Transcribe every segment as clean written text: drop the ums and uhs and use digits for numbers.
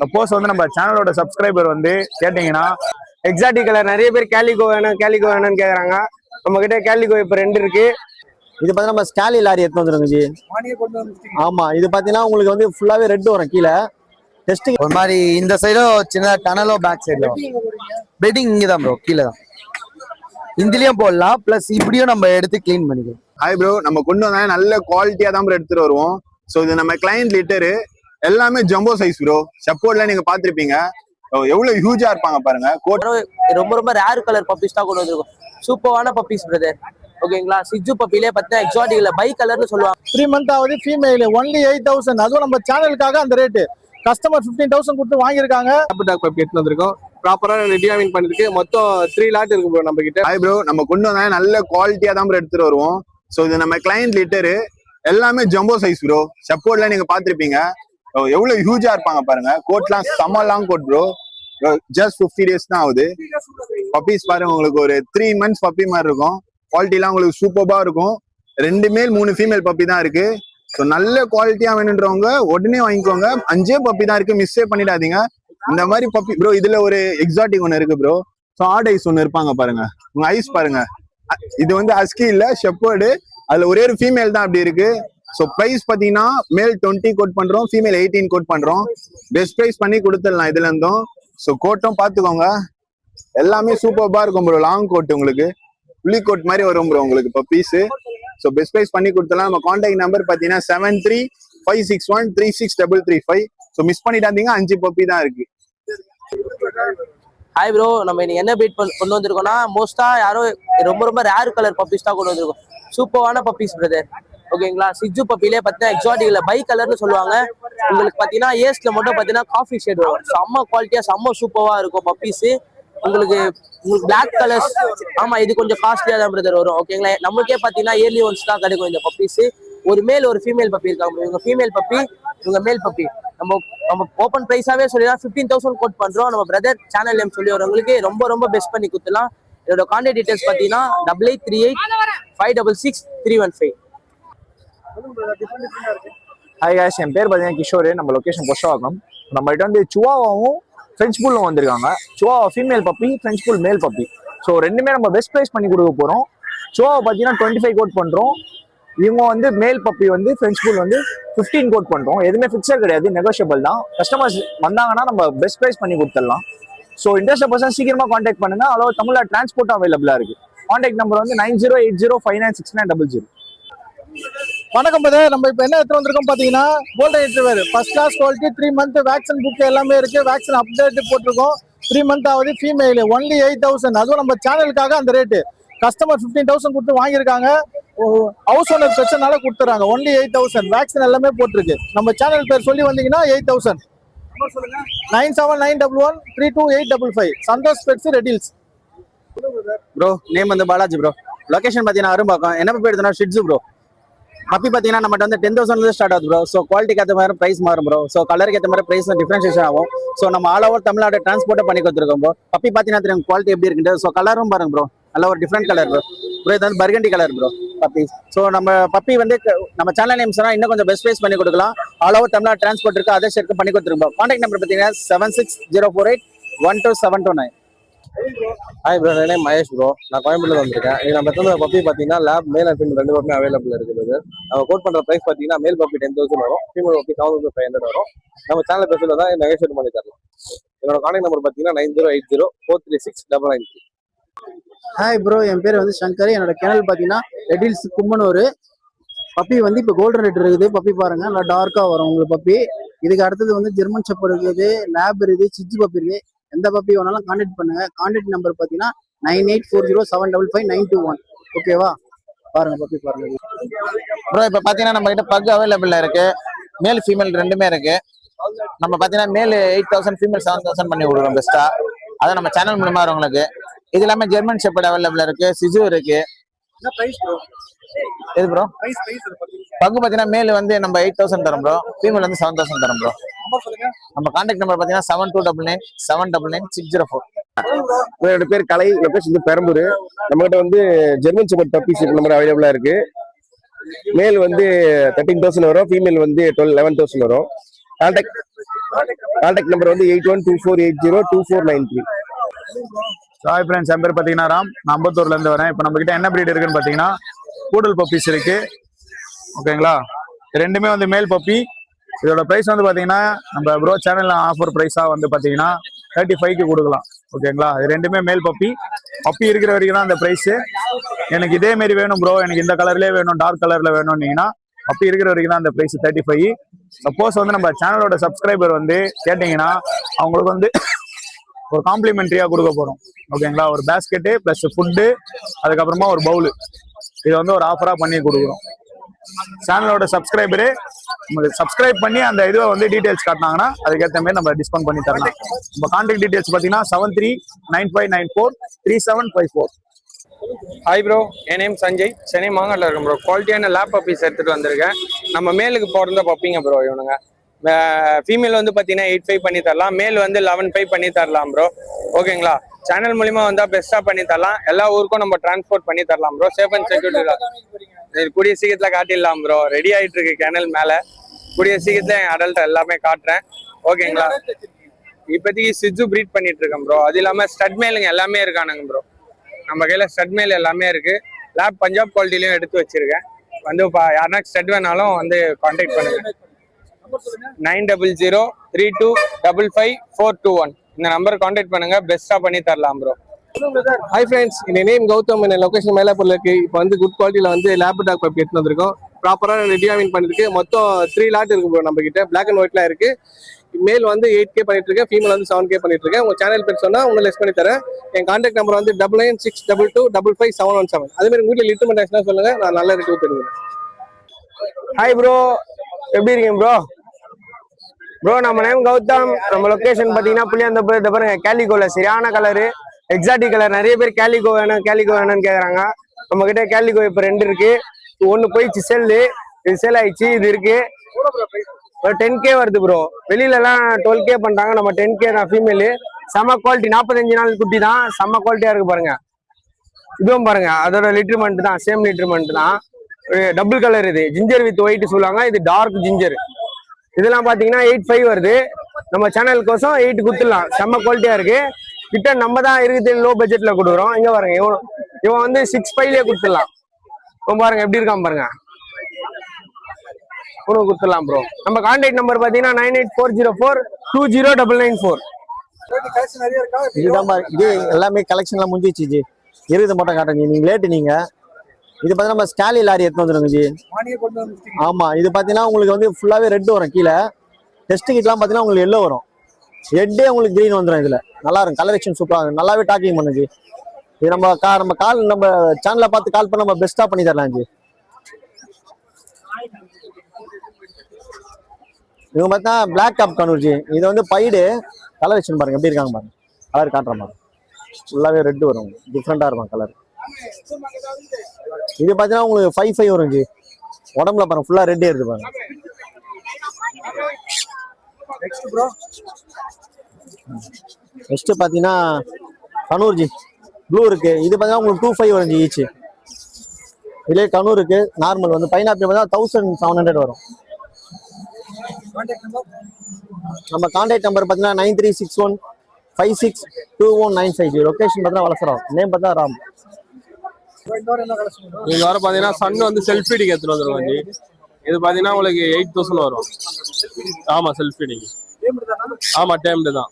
Suppose வந்து நம்ம சேனலோட சப்ஸ்கிரைபர் வந்து கேட்டீங்கன்னா எக்ஸாட்டிக் கலர் நிறைய பேர் கேலிகோ வேணும்னு கேக்குறாங்க. நம்ம கிட்ட கேலிகோ இப்ப 2 இருக்கு. இது பாத்தீங்கன்னா நம்ம ஸ்டாலி லாரி எடுத்து வந்துருங்க ஜி. ஆமா, இது பாத்தீங்கன்னா உங்களுக்கு வந்து ஃபுல்லாவே ரெட் வரும் கீழே. டெஸ்டிங் ஒரு மாதிரி இந்த சைடும் சின்ன டனலோ பேக் சைடுல பெட்டிங் இங்கே தான் ப்ரோ, கீழே தான். இந்திலையும் போடலாம், பிளஸ் இப்படியும் நம்ம எடுத்து கிளீன் பண்ணிக்கலாம். ஹாய் ப்ரோ, நம்ம கொண்டு வந்தா நல்ல குவாலிட்டியா தான் ப்ரோ எடுத்துட்டு வருவோம். ஸோ இது நம்ம கிளைண்ட் லிட்டரு எல்லாமே ஜம்போ சைஸ் ப்ரோ. செப்போர்ட்ல நீங்க பாத்திருப்பீங்க எவ்வளவு ஹியூஜா இருப்பாங்க பாருங்க. ரொம்ப ரொம்ப ரேர் கலர் பப்பீஸ் தான் கொண்டு வந்திருக்கும். சூப்பரான பப்பீஸ் பிரதர். ஓகேங்களா, சிஜு பப்பிலே பார்த்தா எக்ஸாட்டிக்ல பை கலர்னு சொல்லுவாங்க. 3 month ஆகுது, ஃபீமேல் ஒன்லி 8000. அதுவும் நம்ம சேனலுக்காக அந்த ரேட்டு. கஸ்டமர் 15,000 கொடுத்து வாங்கியிருக்காங்க. டாக் பப்பி எடுத்து வந்திருக்கோம். ப்ராப்பரா ரெடியாவின் பண்ணிருக்கு. மொத்தம் 3 லாட் இருக்கு ப்ரோ நம்ம கிட்ட. ஹாய் ப்ரோ, நம்ம கொண்டு வந்தா நல்ல குவாலிட்டியா தான் ப்ரோ எடுத்துட்டு வருவோம். ஸோ இது நம்ம கிளைண்ட் லிட்டரு எல்லாமே ஜம்போ சைஸ் ப்ரோ. செப்போர்ட்ல நீங்க பாத்திருப்பீங்க எவ்வளவு ஹியூஜா இருப்பாங்க பாருங்க. கோட்லாம் செம்ம long coat bro. Just 50 days தான் ஆகுது. பப்பீஸ் பாருங்க, உங்களுக்கு ஒரு 3 months பப்பி மாதிரி இருக்கும். குவாலிட்டிலாம் உங்களுக்கு சூப்பர்பா இருக்கும். 2 மேல் 3 ஃபீமேல் பப்பி தான் இருக்கு. ஸோ நல்ல குவாலிட்டியா வேணுன்றவங்க உடனே வாங்கிக்கோங்க. 5 பப்பி தான் இருக்கு, மிஸ்ஸே பண்ணிடாதீங்க. இந்த மாதிரி பப்பி ப்ரோ. இதுல ஒரு எக்ஸாட்டிக் ஒன்று இருக்கு ப்ரோ. ஸோ ஆட் ஐஸ் ஒன்று இருப்பாங்க பாருங்க. உங்க ஐஸ் பாருங்க. இது வந்து அஸ்கி இல்ல, ஷெப்பர்டு. அதுல ஒரே ஒரு ஃபீமேல் தான் அப்படி இருக்கு. ஸோ ப்ரைஸ் பாத்தீங்கன்னா மேல் 20 கோட் பண்றோம், ஃபீமேல் 18 கோட் பண்றோம். பெஸ்ட் ப்ரைஸ் பண்ணி கொடுத்துடலாம் இதுல இருந்தும். ஸோ கோட்டும் பாத்துக்கோங்க, எல்லாமே சூப்பர்பா இருக்கும் ப்ரோ. லாங் கோட் உங்களுக்கு புள்ளி கோட் மாதிரி வரும் ப்ரோ உங்களுக்கு பப்பீஸ். ஸோ பெஸ்ட் ப்ரைஸ் பண்ணி கொடுத்துடலாம். நம்ம கான்டாக்ட் நம்பர் பாத்தீங்கன்னா 7356136335. ஸோ மிஸ் பண்ணிட்டாதீங்க, 5 பப்பி தான் இருக்கு. ஹாய் ப்ரோ, நம்ம இன்னைக்கு என்ன பீட் கொண்டு வந்திருக்கோம்னா மோஸ்டா யாரும் ரொம்ப ரொம்ப ரேர் கலர் பப்பீஸ் தான் கொண்டு வந்திருக்கோம். சூப்பரான பப்பீஸ் பிரதர். ஓகேங்களா, சிஜு பப்பிலே பார்த்தீங்கன்னா எக்ஸாட்டிக்ல பை கலர்னு சொல்லுவாங்க. உங்களுக்கு பாத்தீங்கன்னா ஏஸ்ல மட்டும் பாத்தீங்கன்னா காஃபி ஷேட் வரும். செம்ம குவாலிட்டியா செம்ம சூப்பரா இருக்கும் பப்பீஸ். உங்களுக்கு பிளாக் கலர்ஸ். ஆமா, இது கொஞ்சம் காஸ்ட்லியா தான் பிரதர் வரும். ஓகேங்களா, நமக்கே பாத்தீங்கன்னா இயர்லி ஒன்ஸ் தான் கிடைக்கும் இந்த பப்பீஸ். ஒரு மேல் ஒரு ஃபீமேல் பப்பி இருக்காங்க. இவங்க ஃபீமேல் பப்பி, இவங்க மேல் பப்பி. நம்ம ஓப்பன் பிரைஸாவே சொல்லிடலாம். 15,000 கோட் பண்றோம். நம்ம பிரதர் சேனல் நேம் சொல்லி வரவங்களுக்கு ரொம்ப ரொம்ப பெஸ்ட் பண்ணி கொடுத்துலாம். இதோட கான்டாக்ட் டீடைல்ஸ் பாத்தீங்கன்னா 8838566315. ஹாய் காய்ஸ், என் பேர் பார்த்தீங்கன்னா கிஷோர். நம்ம லொக்கேஷன் கொஷவாக்கம். நம்ம கிட்ட வந்து சுவாவும் ஃப்ரெஞ்ச் புல்லும் வந்திருக்காங்க. சுவா ஃபீமேல் பப்பி, ஃப்ரெஞ்ச் புல் மேல் பப்பி. ஸோ ரெண்டுமே நம்ம பெஸ்ட் ப்ரைஸ் பண்ணி கொடுக்க போகிறோம். சுவாவை பார்த்தீங்கன்னா 25 கோட் பண்ணுறோம். இவங்க வந்து மேல் பப்பி வந்து ஃப்ரெஞ்ச் புல் வந்து 15 கோட் பண்ணுறோம். எதுவுமே ஃபிக்ஸட் கிடையாது, நெகோஷியபிள் தான். கஸ்டமர்ஸ் வந்தாங்கன்னா நம்ம பெஸ்ட் ப்ரைஸ் பண்ணி கொடுத்துடலாம். ஸோ இன்ட்ரெஸ்ட் பர்சன் சீக்கிரமாக கான்டாக்ட் பண்ணுங்க. அளவு தமிழில் டிரான்ஸ்போர்ட் அவைலபிளாக இருக்கு. கான்டாக்ட் நம்பர் வந்து 9080596900. வணக்கம் பிரதர், நம்ம இப்போ என்ன எடுத்து வந்திருக்கோம் பாத்தீங்கன்னா golden retriever first class quality. 3 month vaccine book எல்லாமே இருக்கு. வேக்சின் அப்டேட் போட்டிருக்கோம். 3 month ஆகுது, ஃபீமேல் ஒன்லி 8000. அதுவும் நம்ம சேனலுக்காக அந்த ரேட்டு. கஸ்டமர் 15,000 கொடுத்து வாங்கியிருக்காங்க. ஹவுஸ் ஓனர் பிரச்சனால கொடுத்துறாங்க. ஒன்லி 8000. வேக்சின் எல்லாமே போட்டிருக்கு. நம்ம சேனல் பேர் சொல்லி வந்தீங்கன்னா 8000. 9791132855. சந்தோஷ் பெட்ஸ் ரெடில்ஸ். ப்ரோ நேம் வந்து பாலாஜி ப்ரோ. லொகேஷன் பாத்தீங்கன்னா அரும்பாக்கம். என்ன பப்பி எடுத்தோம்னா ஷிட்ஸு ப்ரோ. பப்பி பார்த்தீங்கன்னா நம்மகிட்ட வந்து 10,000 ஸ்டார்ட் ஆகுது ப்ரோ. ஸோ குவாலிட்டிக்கு ஏற்ற மாதிரி ப்ரைஸ் மாறும் ப்ரோ. ஸோ கலருக்கு ஏற்ற மாதிரி ப்ரைஸ் டிஃபரன்ஷியேஷன் ஆகும். ஸோ நம்ம ஆல் ஓவர் தமிழ்நாடு டிரான்ஸ்போர்ட்டை பண்ணி கொடுத்துருக்கோம் ப்ரோ. பப்பி பார்த்தீங்கன்னா தெரியும் குவாலிட்டி எப்படி இருக்குன்ட்டு. ஸோ கலரும் பாருங்க ப்ரோ, நல்ல ஒரு டிஃப்ரெண்ட் கலர் ப்ரோ. இது வந்து burgundy colour bro puppy. So நம்ம பப்பி வந்து நம்ம சேனல் நேம் சொன்னால் இன்னும் கொஞ்சம் பெஸ்ட் ப்ரைஸ் பண்ணி கொடுக்கலாம். ஆல் ஓவர் தமிழ்நாடு டிரான்ஸ்போர்ட் இருக்கு, அதே சேர்த்து பண்ணி கொடுத்துருக்கோம். கான்டாக்ட் நம்பர் பார்த்தீங்கன்னா 7604812729. ஹாய் ப்ரோ, என் நேம் மகேஷ் ப்ரோ. நான் கோயம்புத்தூர்ல வந்திருக்கேன். இது நம்ம எடுத்து பப்பி பார்த்தீங்கன்னா lab male and female 2 puppy available இருக்குது. நம்ம கோட் பண்ற ப்ரைஸ் பார்த்தீங்கன்னா மேல் பப்பி 10,000 வரும், ஃபீமேல் பப்பி 7,500 வரும். நம்ம சேனல் பேசுறது தான் நெகோஷியேட் பண்ணி தரலாம். என்னோட கான்டாக்ட் நம்பர் பார்த்தீங்கன்னா 9080436993. ஹாய் ப்ரோ, என் பேர் வந்து சங்கர். என்னோட சேனல் பார்த்தீங்கன்னா ரெடில்ஸ் கும்மனூர். பப்பி வந்து இப்போ கோல்டன் ரெட் இருக்குது. பப்பி பாருங்க, நல்லா டார்க்கா வரும் உங்களுக்கு பப்பி. இதுக்கு அடுத்தது வந்து ஜெர்மன் ஷெப்பர்ட் இருக்குது, லேப் இருக்குது, சிஜி பப்பி இருக்குது. எந்த பப்பி வேணாலும் கான்டாக்ட் பண்ணுங்க. கான்டாக்ட் நம்பர் பார்த்தீங்கன்னா 9840755921. ஓகேவா, பாருங்க பப்பி பாருங்க ப்ரோ. இப்போ பார்த்தீங்கன்னா நம்ம கிட்ட பக் அவைலபிள் இருக்கு. மேல் ஃபீமேல் ரெண்டுமே இருக்கு. நம்ம பார்த்தீங்கன்னா மேல் 8000, ஃபீமேல் 7000 பண்ணி கொடுக்குறோம் பெஸ்ட்டா. அதை நம்ம சேனல் மூலமா உங்களுக்கு. இது இல்லாமல் ஜெர்மன் ஷெப்பர்ட் அவைலபிள் இருக்கு, சிஜு இருக்கு. எது ப்ரோ பங்கு பார்த்தீங்கன்னா மேல் வந்து நம்ம 8000 தரோம் ப்ரோ, ஃபீமேல் வந்து 7000 தரோம் ப்ரோ. நம்ம கான்டாக்ட் நம்பர் பார்த்தீங்கன்னா 729997990604. என்னோட பேர் கலை. லொகேஷன் பெரம்பூர். நம்ம கிட்ட வந்து ஜெர்மன் ஷெப்பர்ட் பப்பீஸ் நம்பர் அவைலபிளா இருக்கு. மேல் வந்து 13,000 வரும், ஃபீமேல் வந்து 11,000 வரும். கான்டாக்ட் கான்டாக்ட் நம்பர் வந்து 8124802493. ஹாய் ஃப்ரெண்ட்ஸ், என் பேர் பார்த்தீங்கன்னா ராம். நான் அம்பத்தூர்ல இருந்து வரேன். இப்போ நம்ம கிட்ட என்ன பிரீட் இருக்குன்னு பார்த்தீங்கன்னா பூடல் பப்பீஸ் இருக்கு. ஓகேங்களா, ரெண்டுமே வந்து மேல் பப்பி. இதோட ப்ரைஸ் வந்து பார்த்தீங்கன்னா நம்ம ப்ரோ சேனல்ல ஆஃபர் ப்ரைஸாக வந்து பார்த்தீங்கன்னா 35க்கு கொடுக்கலாம். ஓகேங்களா, இது ரெண்டுமே மேல் பப்பி. பப்பி இருக்கிற வரைக்கும் தான் அந்த ப்ரைஸு. எனக்கு இதே மாரி வேணும் ப்ரோ, எனக்கு இந்த கலர்லேயே வேணும், டார்க் கலர்ல வேணும்னீங்கன்னா பப்பி இருக்கிற வரைக்கும் தான் அந்த ப்ரைஸ் 35. சப்போஸ் வந்து நம்ம சேனலோட சப்ஸ்கிரைபர் வந்து கேட்டிங்கன்னா அவங்களுக்கு வந்து ஒரு காம்ப்ளிமெண்ட்ரியா கொடுக்க போறோம். ஓகேங்களா, ஒரு பேஸ்கெட்டு பிளஸ் ஃபுட்டு, அதுக்கப்புறமா ஒரு பவுலு. இதை வந்து ஒரு ஆஃபரா பண்ணி கொடுக்குறோம். சேனலோட சப்ஸ்கிரைபரு சப்ஸ்கிரைப் பண்ணி அந்த இதுவை வந்து டீடைல்ஸ் காட்டினாங்கன்னா அதுக்கேற்ற மாதிரி நம்ம டிஸ்கவுண்ட் பண்ணி தரலாம். நம்ம கான்டாக்ட் டீடைல்ஸ் பார்த்தீங்கன்னா 7395943754. ஹாய் ப்ரோ, என் நேம் சஞ்சய். சென்னை மாங்காட்டில் இருக்கேன் ப்ரோ. குவாலிட்டியான லேப் பப்பீஸ் எடுத்துகிட்டு வந்திருக்கேன். நம்ம மேலுக்கு பிறந்த பப்பிங்க ப்ரோ இவனுங்க. ஃபீமேல் வந்து பார்த்தீங்கன்னா 8.5 பண்ணி தரலாம், மேல் வந்து 11.5 பண்ணி தரலாம் ப்ரோ. ஓகேங்களா, சேனல் மூலிமா வந்தால் பெஸ்ட்டாக பண்ணி தரலாம். எல்லா ஊருக்கும் நம்ம டிரான்ஸ்போர்ட் பண்ணி தரலாம் ப்ரோ. சேஃப் அண்ட் செக்யூரிட்டி கூடிய சீக்கிரத்தில் காட்டிடலாம் ப்ரோ. ரெடி ஆகிட்டு இருக்கு கேனல் மேலே. கூடிய சீக்கிரத்தில் என் அடல்ட் எல்லாமே காட்டுறேன். ஓகேங்களா, இப்போதைக்கு சிஜு ப்ரீட் பண்ணிட்டு இருக்கேன் ப்ரோ. அது இல்லாமல் ஸ்டட் மேலுங்க எல்லாமே இருக்கானுங்க ப்ரோ. நம்ம கையில் ஸ்டட் மேல் எல்லாமே இருக்கு. லேப் பஞ்சாப் குவாலிட்டிலையும் எடுத்து வச்சிருக்கேன். வந்து யாருன்னா ஸ்டட் வேணாலும் வந்து கான்டாக்ட் பண்ணுங்க. 9003255421 இந்த நம்பர் கான்டாக்ட் பண்ணுங்க. பெஸ்டா பண்ணி தரலாம் ப்ரோ. ஹாய் ஃப்ரெண்ட்ஸ், இந்த நேம் கௌதம். இந்த லொகேஷன் மயிலாப்பூர்ல இருக்கு. இப்போ வந்து குட் குவாலிட்டியில வந்து லேப் டாக் பப்பி எடுத்து வந்திருக்கோம். ப்ராப்பராக ரெடியாவின் பண்ணிருக்கு. மொத்தம் 3 லாட் இருக்கு ப்ரோ நம்ம கிட்ட. பிளாக் அண்ட் ஒயிட்ல இருக்கு. மேல் வந்து 8K பண்ணிட்டு இருக்கேன், ஃபீமேல் வந்து 7K பண்ணிட்டு இருக்கேன். உங்க சேனல் பேர் சொன்னா உங்களுக்கு லெஸ் பண்ணி தரேன். என் கான்டாக்ட் நம்பர் வந்து 9962255717. அதே மாதிரி உங்க வீட்டில் லிட்டர் மெண்டாக்ஸ்னா சொல்லுங்க, நான் நல்ல ரேட்டு தருவேன். ஹாய் ப்ரோ, எப்படி இருக்கீங்க ப்ரோ? ப்ரோ நம்ம நேம் கௌதம். நம்ம லொகேஷன் பார்த்தீங்கன்னா புளியாந்தோப்பு. இந்த பாருங்க கேலிகோல சரியான கலரு, எக்ஸாட்டிக் கலர். நிறைய பேர் கேலிகோ வேணும்னு கேட்குறாங்க. நம்ம கிட்ட கேலிகோ இப்போ 2 இருக்கு. ஒன்று போயிடுச்சு செல்லு, இது சேல் ஆயிடுச்சு. இது இருக்கு. ஒரு 10K வருது ப்ரோ. வெளியிலலாம் 12K பண்றாங்க, நம்ம 10K தான். ஃபீமேலு செம்ம குவாலிட்டி, 45 நாள் குட்டி தான். செம்ம குவாலிட்டியா இருக்கு பாருங்க. இதுவும் பாருங்க, அதோட லிட்டர்மெண்ட் தான், சேம் லிட்டர்மெண்ட் தான். Double colour. இது ஜிஞ்சர் வித் ஒயிட் சொல்லுவாங்க, இது டார்க் ஜிஞ்சர். இதெல்லாம் பாத்தீங்கன்னா 8.5 வருது. நம்ம சேனல் கோசம் 8 குடுத்துடலாம். செம்ம குவாலிட்டியா இருக்கு. கிட்ட நம்ம தான் இருக்குது லோ பட்ஜெட்ல கொடுக்குறோம். இங்க பாருங்க, இவன் வந்து 6.5லயே கொடுத்துடலாம். பாருங்க எப்படி இருக்கான் பாருங்க. கொடுத்துடலாம் ப்ரோ. நம்ம கான்டாக்ட் நம்பர் பாத்தீங்கன்னா 9840420994. இதுதான் இது எல்லாமே கலெக்ஷன்லாம் முடிஞ்சிச்சு ஜி. இருக்குது மட்டும் காட்டுங்க. நீங்க லேட்டு நீங்க இது பார்த்தீங்கன்னா நம்ம ஸ்காலி லாரி எடுத்து வந்துருங்க ஜி. ஆமா, இது பார்த்தீங்கன்னா உங்களுக்கு வந்து ஃபுல்லாவே ரெட் வரும். கீழே டெஸ்ட் கிட்லாம் பார்த்தீங்கன்னா உங்களுக்கு எல்லோ வரும். ரெட்டே உங்களுக்கு கிரீன் வந்துடும். இதுல நல்லா இருக்கும், கலெக்ஷன் சூப்பராக இருக்கும். நல்லாவே டாக்கிங் பண்ணும் ஜி. இது நம்ம சேனலை பார்த்து கால் பண்ண நம்ம பெஸ்ட்டாக பண்ணி தரலாம் ஜி. இவங்க பார்த்தா பிளாக் டாப் கனூர் ஜி. இது வந்து பைடு கலெக்ஷன் பாருங்க எப்படி இருக்காங்க பாருங்க. கலர் காட்டுற மாதிரி ஃபுல்லாவே ரெட் வரும், டிஃப்ரெண்டா இருக்கும் கலர். இது பார்த்தீங்கன்னா உங்களுக்கு 5.5 வரும் ஜி. உடம்புல பாருங்க ஃபுல்லா ரெட்டே இருக்கு பாருங்க. நெக்ஸ்ட் பார்த்தீங்கன்னா கனூர் ஜி ப்ளூ இருக்கு. இது பார்த்தீங்கன்னா உங்களுக்கு 2.5 வரும் ஜி ஈச். இதுலேயே கனூர் இருக்கு. நார்மல் வந்து பைனாப்பிள் பார்த்தா 1700 வரும். நம்ம கான்டாக்ட் நம்பர் பார்த்தீங்கன்னா 9361562195. லொகேஷன் பார்த்தீங்கன்னா வளசரம். நேம் பார்த்தா ராம். இது வர பார்த்தீங்கன்னா சன் வந்து செல்ஃப் ஃபீடிங் எடுத்துட்டு வந்துருவோம் ஜி. இது பார்த்தீங்கன்னா உங்களுக்கு 8000 வரும். ஆமா, செல்ஃப் ஃபீடிங். ஆமா, டேம்டு தான்.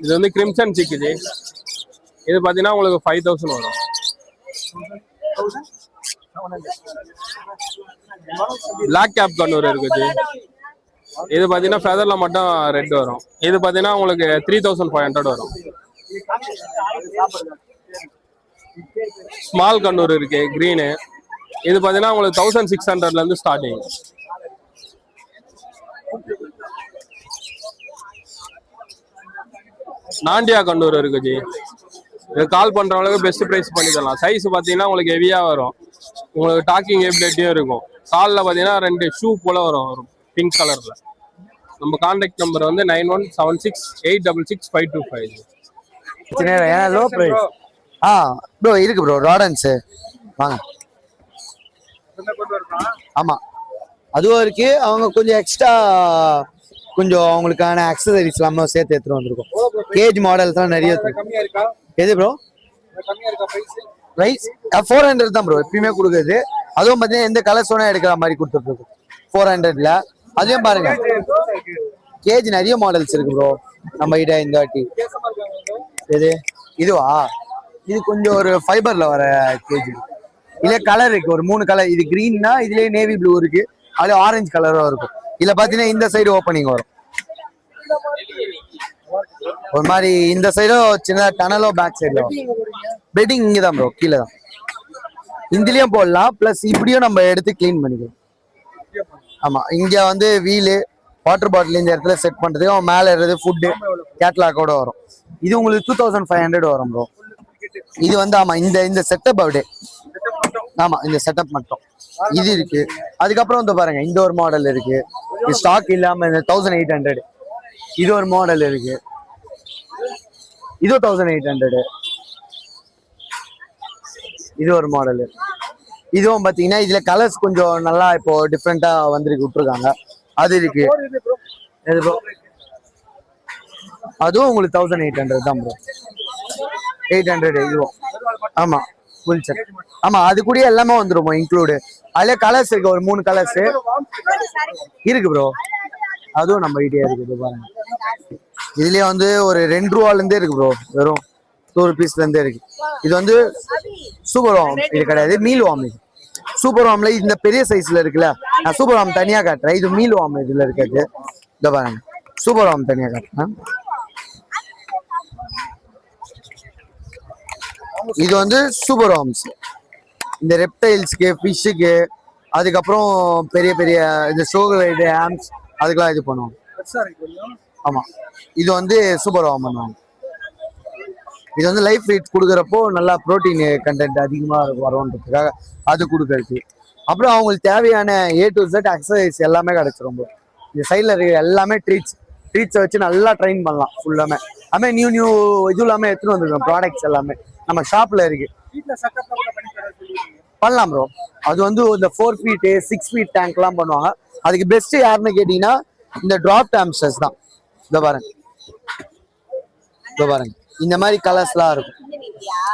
இது வந்து கிரிம்சன் சிக்கு ஜி. இது பார்த்தீங்கன்னா உங்களுக்கு 5000 வரும். பிளாக் கேப் கண்ணூர் இருக்குது. இது பார்த்தீங்கன்னா ஃபெதர்ல மட்டும் ரெட் வரும். இது பார்த்தீங்கன்னா உங்களுக்கு 3500 வரும். ஸ்மால் கண்ணூர் இருக்கு கிரீனு. இது பார்த்தீங்கன்னா உங்களுக்கு 1600 இருந்து ஸ்டார்டிங். நாண்டியா கண்ணூர் இருக்கு ஜி. இது கால் பண்றவங்களுக்கு பெஸ்ட் பிரைஸ் பண்ணி தரலாம். சைஸ் பார்த்தீங்கன்னா உங்களுக்கு ஹெவியா வரும். உங்களுக்கு டாக்கிங் எபிலிட்டியும் இருக்கும். காலில் பார்த்தீங்கன்னா 2 ஷூ போல வரும் பிங்க் கலர்ல. நம்ம கான்டாக்ட் நம்பர் வந்து 9176866525. Low price. ப்ரோ இருக்கு ப்ரோ. ராடன்ஸ் வாங்க. ஆமா, அதுவும் இருக்கு. அவங்க கொஞ்சம் எக்ஸ்ட்ரா கொஞ்சம் அவங்களுக்கான அக்சசரிஸ் எல்லாமே சேர்த்து எடுத்துட்டு வந்திருக்கோம். கேஜ் மாடல்ஸ் தான் நிறைய இருக்கு. எது ப்ரோ ரைஸ் 400 தான் ப்ரோ எப்பயுமே கொடுக்குறது. அதுவும் பார்த்தீங்கன்னா எந்த கலர்ஸ் வேணா எடுக்கிற மாதிரி கொடுத்துருக்கோம் 400ல. அதையும் பாருங்க கேஜ் நிறைய மாடல்ஸ் இருக்கு ப்ரோ நம்ம கிட்ட இந்த வாட்டி. எது இதுவா? இது கொஞ்சம் ஒரு ஃபைபர்ல வர கேஜ். இதுல கலர் இருக்கு ஒரு 3 கலர். இது கிரீன்னா இதுலயே நேவி ப்ளூ இருக்கு, அதுல ஆரஞ்சு கலரும் இருக்கும். இதுல பாத்தீங்கன்னா இந்த சைடு ஓப்பனிங் வரும் ஒரு மாதிரி, இந்த சைடும் சின்ன டனலோ பேக் சைடுல வரும். பெட்டிங் இங்க தான் ப்ரோ, கீழே தான். இதுலயும் போடலாம், பிளஸ் இப்படியும் நம்ம எடுத்து கிளீன் பண்ணிக்கலாம். ஆமா, இங்க வந்து வீலு வாட்டர் பாட்டில் இந்த இடத்துல செட் பண்றதுக்கு, அவன் மேல இருக்கிறது ஃபுட்டு கேட்லாக்கோட வரும். இது உங்களுக்கு 2500 வரும் ப்ரோ. இது வந்து ஆமா இந்த செட்டப் அப்படியே. ஆமா இந்த செட்டப் மட்டும் இது இருக்கு. அதுக்கப்புறம் வந்து பாருங்க இந்த ஒரு மாடல் இருக்கு, ஸ்டாக் இல்லாம இந்த 1800. இது ஒரு மாடல் இருக்கு, இது 1800. இது ஒரு மாடல். இதுவும் பாத்தீங்கன்னா இதுல கலர்ஸ் கொஞ்சம் நல்லா இப்போ டிஃப்ரெண்டா வந்திருக்கு, விட்டுருக்காங்க. அது இருக்கு. அதுவும் உங்களுக்கு 1800 தான் ப்ரோ. 800 இதுவும். ஆமா ஃபுல் செட். ஆமா அது கூட எல்லாமே வந்துருமோ இன்க்ளூடு. அதுல கலர்ஸ் இருக்கு ஒரு 3 கலர்ஸ் இருக்கு ப்ரோ. அதுவும் நம்ம கிட்டே இருக்குது பாருங்க. இதுலயே வந்து ஒரு 2 ரூபால இருந்தே இருக்கு ப்ரோ, வெறும் 2 rupeesல இருந்தே இருக்கு. இது வந்து சூப்பர் வாம், இது கிடையாது மீல் வாம். இது சூப்பர் வாம்ல இந்த பெரிய சைஸ்ல இருக்குல்ல, நான் சூப்பர் வாம் தனியா காட்டுறேன். இது மீல் வாம் இதுல இருக்காது. இந்த பாருங்க சூப்பர் வாம் தனியா காட்டுறேன். இது வந்து சூப்பர் வார்ம்ஸ் இந்த ரெப்டைல்ஸ்க்கு, ஃபிஷ்ஷுக்கு, அதுக்கப்புறம் பெரிய பெரிய இந்த சோகலைடு ஆம்ஸ் அதுக்கெல்லாம் இது பண்ணுவாங்க. ஆமா இது வந்து சூப்பர் வார்ம் பண்ணுவாங்க. இது வந்து லைஃப் வெயிட் கொடுக்குறப்போ நல்லா ப்ரோட்டீன் கண்டென்ட் அதிகமாக வரும்ன்றதுக்காக அது கொடுக்கறது. அப்புறம் அவங்களுக்கு தேவையான A to Z எக்ஸசைஸ் எல்லாமே கிடைச்சிரும். இந்த சைடில் இருக்க எல்லாமே ட்ரீட்ஸை வச்சு நல்லா ட்ரெயின் பண்ணலாம் ஃபுல்லாமே. அதுமாதிரி நியூ இது எல்லாமே எடுத்துகிட்டு வந்துருக்கோம். ப்ராடக்ட்ஸ் எல்லாமே நம்ம ஷாப்ல இருக்கு, பண்ணலாம் ப்ரோ. அது வந்து இந்த 4 feet 6 feet டேங்க்லாம் பண்ணுவாங்க. அதுக்கு பெஸ்ட் யாருன்னு கேட்டீங்கன்னா இந்த டிராப் ஹாம்ஸ்டர்ஸ் தான். இதை பாருங்க, இந்த மாதிரி கலர்ஸ்லாம் இருக்கும்.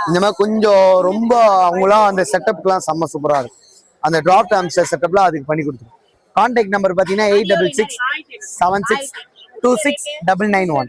இந்த மாதிரி கொஞ்சம் ரொம்ப அவங்களாம் அந்த செட்டப்லாம் செம்ம சூப்பராக இருக்கும். அந்த டிராப் ஹாம்ஸ்டர் செட்டப்லாம் அதுக்கு பண்ணி கொடுத்துருக்கோம். கான்டாக்ட் நம்பர் பார்த்தீங்கன்னா 8667626991.